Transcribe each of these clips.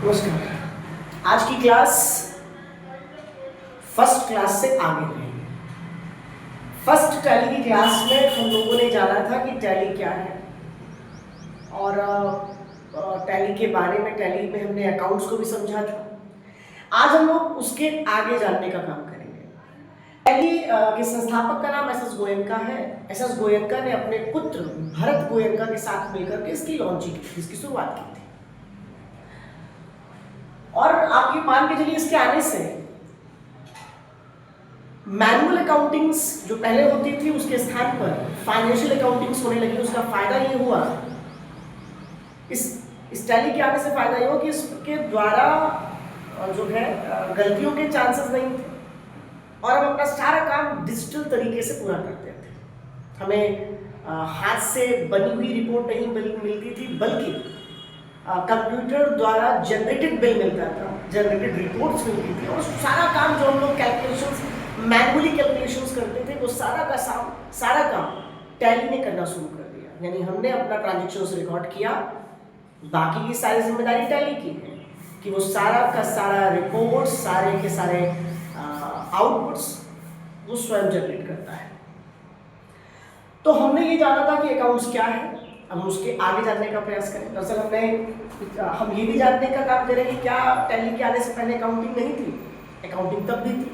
नमस्कार। आज की क्लास फर्स्ट क्लास से आगे रहेगी। फर्स्ट टैली की क्लास में हम लोगों ने जाना था कि टैली क्या है और टैली के बारे में, टैली में हमने अकाउंट्स को भी समझा था। आज हम लोग उसके आगे जानने का काम करेंगे। टैली के संस्थापक का नाम एस.एस. गोयनका है। एस.एस. गोयनका ने अपने पुत्र भरत गोयनका के साथ मिलकर के इसकी लॉन्चिंग की, इसकी शुरुआत की थी। और आप ये मान के चलिए इसके आने से मैनुअल अकाउंटिंग्स जो पहले होती थी उसके स्थान पर फाइनेंशियल अकाउंटिंग्स होने लगी। उसका फायदा ये हुआ, इस टैली के आने से फायदा ये हुआ कि इसके द्वारा जो है गलतियों के चांसेस नहीं थे और हम अपना सारा काम डिजिटल तरीके से पूरा करते थे। हमें हाथ से बनी हुई रिपोर्ट नहीं मिलती थी, बल्कि कंप्यूटर द्वारा जनरेटेड बिल मिलता था, जनरेटेड रिपोर्ट्स मिलती थी और सारा काम जो हम लोग कैलकुलेशंस, मैनुअली कैलकुलेशंस करते थे, वो सारा काम टैली ने करना शुरू कर दिया। यानी हमने अपना ट्रांजैक्शंस रिकॉर्ड किया, बाकी की सारी जिम्मेदारी टैली की है कि वो सारा का सारा रिपोर्ट, सारे के सारे आउटपुट्स वो स्वयं जनरेट करता है। तो हमने ये जाना था कि अकाउंट्स क्या है। हम उसके आगे जानने का प्रयास करें। दरअसल हम ये भी जानने का काम करें कि क्या टैली के आने से पहले अकाउंटिंग नहीं थी। अकाउंटिंग तब भी थी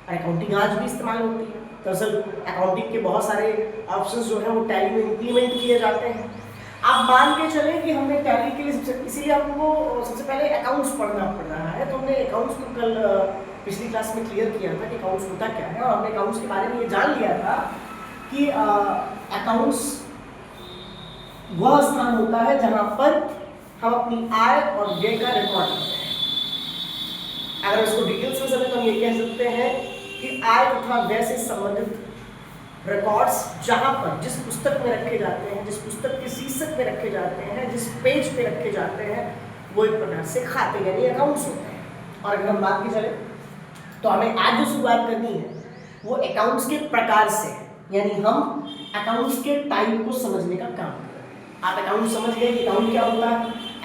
और अकाउंटिंग आज भी इस्तेमाल होती है। दरअसल अकाउंटिंग के बहुत सारे ऑप्शंस जो हैं वो टैली में इम्प्लीमेंट किए जाते हैं। आप मान के चलें कि हमने टैली के लिए इसीलिए हमको सबसे पहले अकाउंट्स पढ़ना पड़ रहा है। तो हमने अकाउंट्स को कल पिछली क्लास में क्लियर किया था कि अकाउंट्स होता क्या है, और हमने अकाउंट्स के बारे में ये जान लिया था कि अकाउंट्स वह स्थान होता है जहां पर हम अपनी आय और व्यय का रिकॉर्ड करते हैं। अगर इसको डिटेल्स में समझे तो हम ये कह सकते हैं कि आय तथा व्यय से संबंधित रिकॉर्ड्स जहां पर जिस पुस्तक में रखे जाते हैं, जिस पुस्तक के शीर्षक में रखे जाते हैं, जिस पेज पे रखे जाते हैं, वो एक प्रकार से खाते यानी अकाउंट्स होते हैं। और अगर हम बात की चले तो हमें आज जो शुरुआत करनी है वो अकाउंट्स के प्रकार से है। यानी हम अकाउंट्स के टाइप को समझने का काम करें। आप अकाउंट समझ गए कि अकाउंट क्या होता है।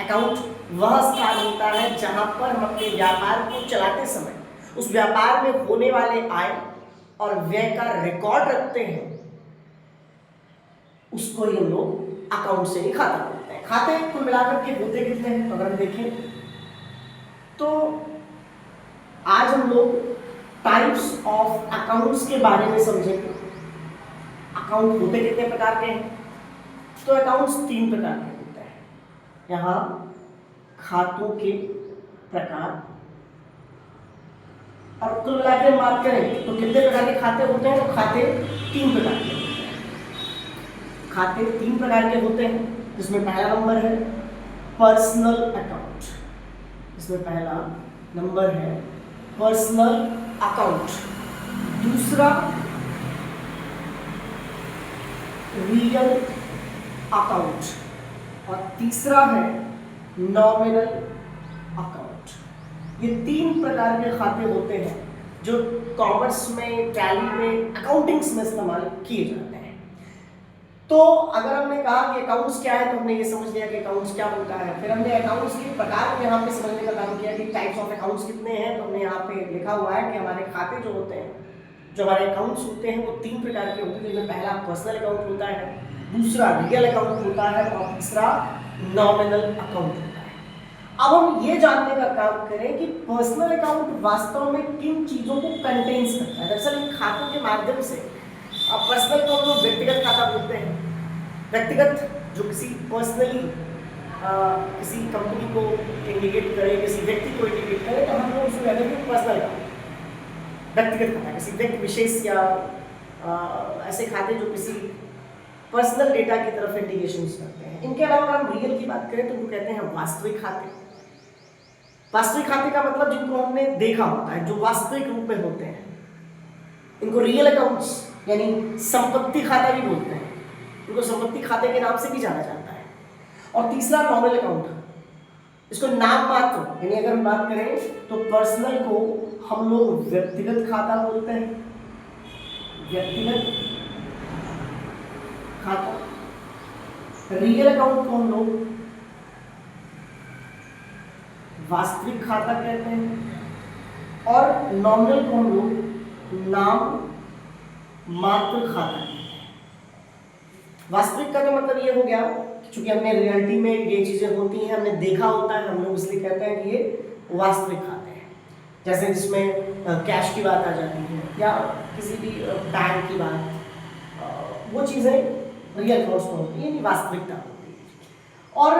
अकाउंट वह स्थान होता है जहां पर हम अपने व्यापार को चलाते समय उस व्यापार में होने वाले आय और व्यय का रिकॉर्ड रखते हैं। उसको ही हम लोग अकाउंट से ही खाता बोलते हैं। खाते कुल मिलाकर के होते कितने हैं तो अगर हम देखें तो आज हम लोग टाइप्स ऑफ अकाउंट्स के बारे में समझेंगे। अकाउंट होते कितने प्रकार के हैं तो अकाउंट्स 3 प्रकार के होते हैं। यहाँ खातों के प्रकार, और कुल मिलाकर बात करें तो कितने प्रकार के खाते होते हैं तो खाते 3 प्रकार के होते हैं। खाते 3 प्रकार के होते हैं, जिसमें पहला नंबर है पर्सनल अकाउंट। इसमें पहला नंबर है पर्सनल अकाउंट, दूसरा रियल अकाउंट और तीसरा है नॉमिनल अकाउंट। ये 3 प्रकार के खाते होते हैं जो कॉमर्स में, टैली में, अकाउंटिंग्स में इस्तेमाल किए जाते हैं। तो अगर हमने कहा कि अकाउंट्स क्या है तो हमने ये समझ लिया कि अकाउंट्स क्या होता है। फिर हमने अकाउंट्स के प्रकार को यहाँ पे समझने का काम किया कि टाइप्स ऑफ अकाउंट्स कितने हैं। तो हमने यहाँ पे लिखा हुआ है कि हमारे खाते जो होते हैं, जो हमारे अकाउंट्स होते हैं वो 3 प्रकार के होते हैं। जिनमें पहला पर्सनल अकाउंट होता है, दूसरा रियल अकाउंट होता है और तीसरा नॉमिनल अकाउंट होता है। अब हम ये जानने का काम करें कि पर्सनल अकाउंट वास्तव में किन चीज़ों को कंटेन्स करता है। दरअसल इन खातों के माध्यम से पर्सनल को हम लोग व्यक्तिगत खाता बोलते हैं। व्यक्तिगत जो किसी पर्सनली किसी कंपनी को इंडिकेट करे, किसी व्यक्ति को इंडिकेट करे तो हम लोग उसको कहते हैं पर्सनल अकाउंट, व्यक्तिगत खाता। किसी व्यक्ति विशेष या ऐसे खाते जो किसी पर्सनल डेटा की तरफ इंडिकेशन करते हैं। इनके अलावा हम रियल की बात करें तो उनको कहते हैं वास्तविक खाते। वास्तविक खाते का मतलब जिनको हमने देखा होता है, जो वास्तविक रूप में होते हैं, इनको रियल अकाउंट्स यानी संपत्ति खाता भी बोलते हैं। इनको संपत्ति खाते के नाम से भी जाना जाता है। और तीसरा नॉमिनल अकाउंट, इसको नाम मात्र, यानी अगर हम बात करें तो पर्सनल को हम लोग व्यक्तिगत खाता बोलते हैं, व्यक्तिगत खाता। रियल अकाउंट को हम लोग वास्तविक खाता कहते हैं, और नॉमिनल को हम लोग नाम मात्र खाता कहते हैं। वास्तविक का मतलब ये हो गया, क्योंकि हमने रियलिटी में ये चीजें होती हैं, हमने देखा होता है, हम लोग इसलिए कहते हैं कि ये वास्तविक खाते हैं। जैसे जिसमें कैश की बात आ जाती है या किसी भी बैंक की बात, वो चीज़ें रियल अकाउंट्स में होती है, वास्तविकता होती है। और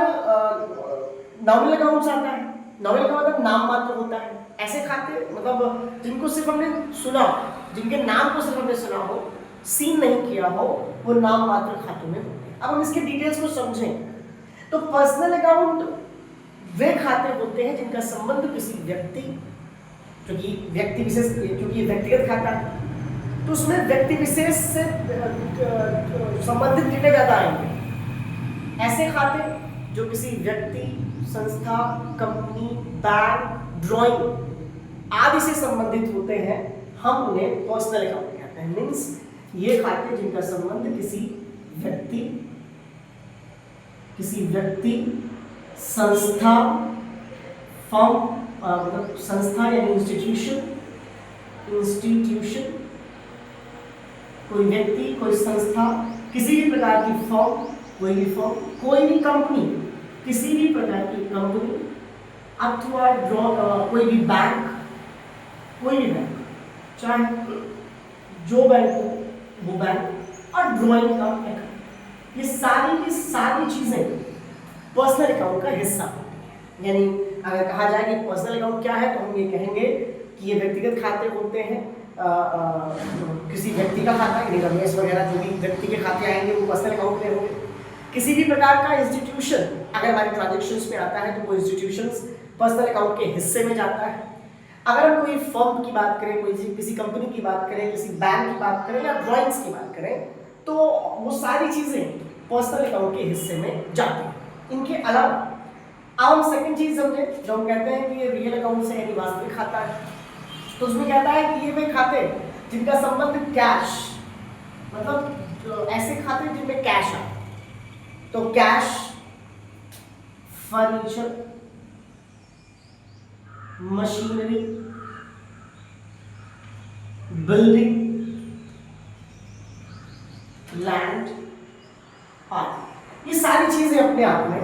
नॉमिनल अकाउंट्स आता है, नॉमिनल का मतलब नाम मात्र होता है। ऐसे खाते मतलब जिनको सिर्फ हमने सुना, जिनके नाम को सिर्फ हमने सुना हो, सीन नहीं किया हो, वो नाम मात्र खातों में होते हैं। अब हम इसके डिटेल्स को समझें तो पर्सनल अकाउंट वे खाते होते हैं जिनका संबंध किसी व्यक्ति, क्योंकि व्यक्ति विशेष, क्योंकि व्यक्तिगत खाता है तो उसमें व्यक्ति विशेष से संबंधित कितने ज्यादा आएंगे। ऐसे खाते जो किसी व्यक्ति, संस्था, कंपनी, बैंक, ड्राइंग आदि से संबंधित होते हैं, हम उन्हें पर्सनल अकाउंट कहते हैं। मीन्स ये खाते जिनका संबंध किसी व्यक्ति, संस्था, फर्म, मतलब संस्था यानी इंस्टीट्यूशन, कोई व्यक्ति, कोई संस्था, किसी भी प्रकार की फर्म, कोई भी कंपनी, किसी भी प्रकार की कंपनी, अथवा कोई भी बैंक, चाहे जो बैंक हो वो बैंक, और ड्राइंग का अकाउंट, ये सारी की सारी चीजें पर्सनल अकाउंट का हिस्सा होती है। यानी अगर कहा जाए कि पर्सनल अकाउंट क्या है तो हम ये कहेंगे कि ये व्यक्तिगत खाते होते हैं। किसी व्यक्ति का खाता, यानी रमेश वगैरह जो भी व्यक्ति के खाते आएंगे वो पर्सनल अकाउंट में होंगे। किसी भी प्रकार का इंस्टीट्यूशन अगर हमारे ट्रांजेक्शन्स में आता है तो वो इंस्टीट्यूशंस पर्सनल अकाउंट के हिस्से में जाता है। अगर हम कोई फर्म की बात करें, किसी कंपनी की बात करें, किसी बैंक की बात करें या ड्राइंग्स की बात करें, तो वो सारी चीजें पर्सनल अकाउंट के हिस्से में जाती हैं। इनके अलावा अब हम सेकंड चीज समझे, जो हम कहते हैं कि ये रियल अकाउंट से यानी वास्तविक खाता है, तो उसमें कहता है कि ये वे खाते जिनका संबंध कैश, मतलब ऐसे खाते जिनमें कैश है, तो cash, furniture, machinery, building, land आदि, ये सारी चीजें अपने आप में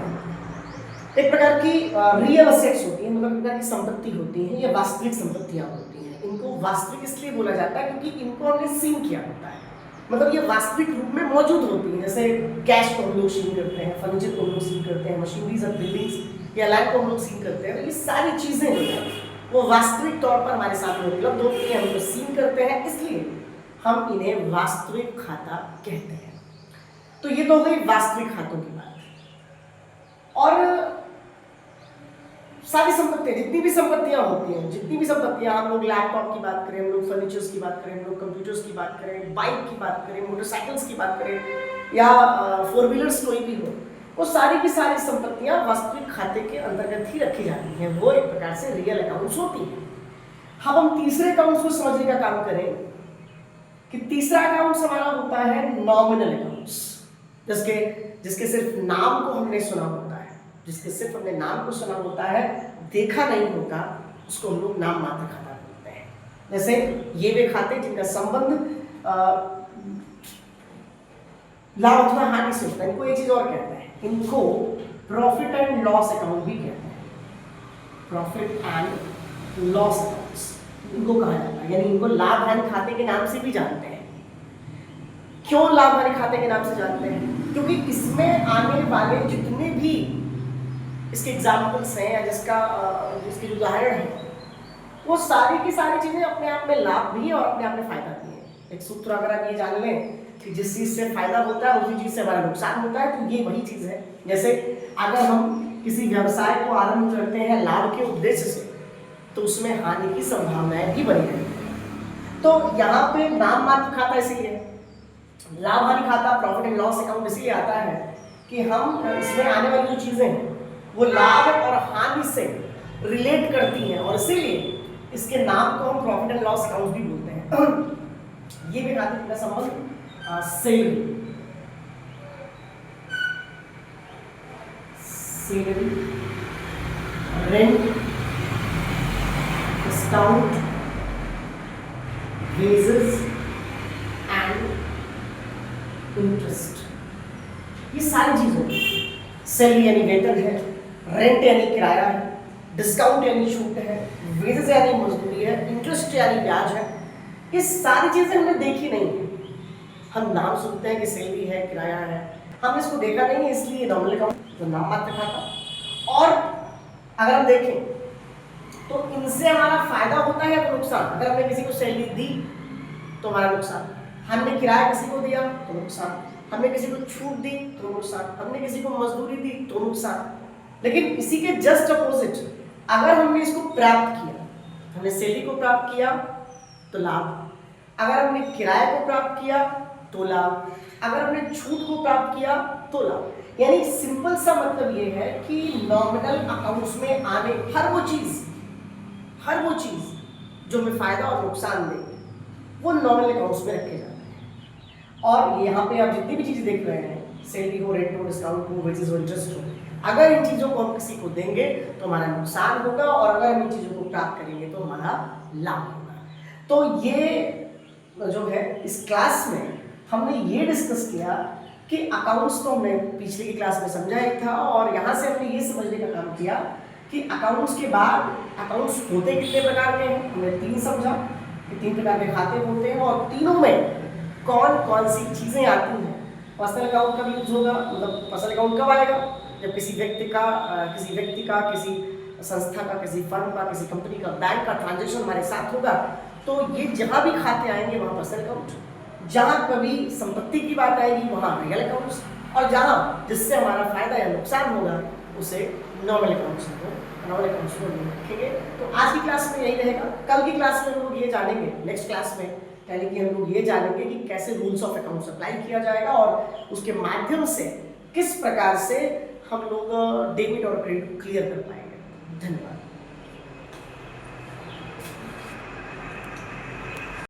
एक प्रकार की रियल एसेट्स होती हैं, मतलब एक प्रकार की संपत्ति होती हैं। ये वास्तविक संपत्तियां होती हैं। इनको वास्तविक इसलिए बोला जाता है क्योंकि इनको हमने सीन किया होता है, मतलब ये वास्तविक रूप में मौजूद होती हैं। जैसे कैश को हम लोग सीन करते हैं, फर्नीचर को हम लोग सीन करते हैं, मशीनरीज और बिल्डिंग्स या लैंड को हम लोग सीन करते हैं। तो ये सारी चीजें जो है वो वास्तविक तौर पर हमारे साथ में उपलब्ध होती हैं, हम उनको सीन करते हैं, इसलिए हम इन्हें वास्तविक खाता कहते हैं। तो ये तो हो गई वास्तविक खातों की बात। और सारी संपत्तियां, जितनी भी संपत्तियां होती हैं, जितनी भी संपत्तियां, हम लोग लैपटॉप की बात करें, हम लोग फर्नीचर्स की बात करें, हम लोग कंप्यूटर्स की बात करें, बाइक की बात करें, मोटरसाइकिल्स की बात करें या 4 व्हीलर्स कोई भी हो, वो सारी की सारी संपत्तियां वास्तविक खाते के अंतर्गत ही रखी जाती हैं। वो एक प्रकार से रियल अकाउंट्स होती हैं। अब हम तीसरे अकाउंट्स को समझने का काम करें कि तीसरा अकाउंट्स हमारा होता है नॉमिनल अकाउंट्स, जिसके सिर्फ नाम को हमने सुना होता है, जिसके सिर्फ हमने नाम को सुना होता है, देखा नहीं होता, उसको हम लोग नाम मात्र खाता बोलते हैं। जैसे ये वे खाते जिनका संबंध लाभ अथवा हानि से होता है, इनको एक चीज और कहते हैं, इनको प्रॉफिट एंड लॉस अकाउंट भी कहते हैं। प्रॉफिट एंड लॉस अकाउंट्स इनको कहा जाता है, यानी इनको लाभ हानि खाते के नाम से भी जानते हैं। क्यों लाभ हानि खाते के नाम से जानते हैं? क्योंकि इसमें आने वाले जितने भी इसके एग्जाम्पल्स हैं या जिसके उदाहरण हैं, वो सारी की सारी चीजें अपने आप में लाभ भी है और अपने आप में फायदा भी है। एक सूत्र अगर आप ये जान लें कि जिस चीज से फायदा होता है उसी चीज से हमारा नुकसान होता है, तो ये वही चीज है। जैसे अगर हम किसी व्यवसाय को आरंभ करते हैं लाभ के उद्देश्य से, तो उसमें हानि की संभावनाएं भी बनी रहती है। तो यहाँ पे नाम मात्र खाता इसीलिए, लाभ हानि खाता, प्रॉफिट एंड लॉस अकाउंट इसीलिए आता है कि हम इसमें आने वाली जो चीजें हैं वो लाभ और हानि से रिलेट करती हैं, और इसीलिए इसके नाम को हम प्रॉफिट एंड लॉस अकाउंट भी बोलते हैं। ये भी खाते का संबंध salary, rent, discount, wages and interest, ये सारी चीजों, सैलरी यानी वेतन है, रेंट यानी किराया है, डिस्काउंट यानी छूट है, वेजेस यानी मजदूरी है, इंटरेस्ट यानी ब्याज है, ये सारी चीजें हमने देखी नहीं है। हम नाम सुनते हैं कि सैलरी है, किराया है, हमने इसको देखा नहीं है, इसलिए नॉमिनल अकाउंट जो नाम मात्र खाता। और अगर हम देखें तो इनसे हमारा फायदा होता है तो नुकसान। अगर हमने किसी को सैलरी दी तो हमारा नुकसान, हमने किराया किसी को दिया तो नुकसान, हमने किसी को छूट दी तो नुकसान, हमने किसी को मजदूरी दी तो नुकसान। लेकिन इसी के जस्ट अपोजिट, अगर हमने इसको प्राप्त किया, हमने सैलरी को प्राप्त किया तो लाभ, अगर हमने किराए को प्राप्त किया तो लाभ, अगर हमने छूट को प्राप्त किया तो लाभ। यानी सिंपल सा मतलब ये है कि नॉमिनल अकाउंट्स में आने हर वो चीज जो हमें फायदा और नुकसान देगी वो नॉमिनल अकाउंट्स में रखे जाते हैं। और यहाँ पे आप जितनी भी चीजें देख रहे हैं, सैलरी हो, रेंट हो, डिस्काउंट हो, वेजेस हो, इंटरेस्ट हो, अगर इन चीजों को हम किसी को देंगे तो हमारा नुकसान होगा, और अगर हम इन चीजों को प्राप्त करेंगे तो हमारा लाभ होगा। तो ये जो है इस क्लास में हमने ये डिस्कस किया कि अकाउंट्स तो हमने पिछले की क्लास में समझा ही था, और यहाँ से हमने ये समझने का काम किया कि अकाउंट्स के बाद अकाउंट्स होते कितने प्रकार के हैं। हमने 3 समझा कि 3 प्रकार के खाते होते हैं, और तीनों में कौन कौन सी चीज़ें आती हैं। पर्सनल अकाउंट का यूज होगा, मतलब पर्सनल अकाउंट कब आएगा, जब किसी व्यक्ति का किसी संस्था का, किसी फर्म का, किसी कंपनी का, बैंक का ट्रांजेक्शन हमारे साथ होगा, तो ये जहाँ भी खाते आएंगे वहाँ पर्सनल अकाउंट, जहाँ कभी संपत्ति की बात आएगी वहाँ रियल अकाउंट्स, और जहाँ जिससे हमारा फायदा या नुकसान होगा उसे नॉमिनल अकाउंट्स में रखेंगे। तो आज की क्लास में यही रहेगा। कल की क्लास में हम लोग ये जानेंगे, नेक्स्ट क्लास में यानी कि हम लोग ये जानेंगे कि कैसे रूल्स ऑफ अकाउंट्स अप्लाई किया जाएगा, और उसके माध्यम से किस प्रकार से हम लोग डेबिट और क्रेडिट क्लियर कर पाएंगे। धन्यवाद।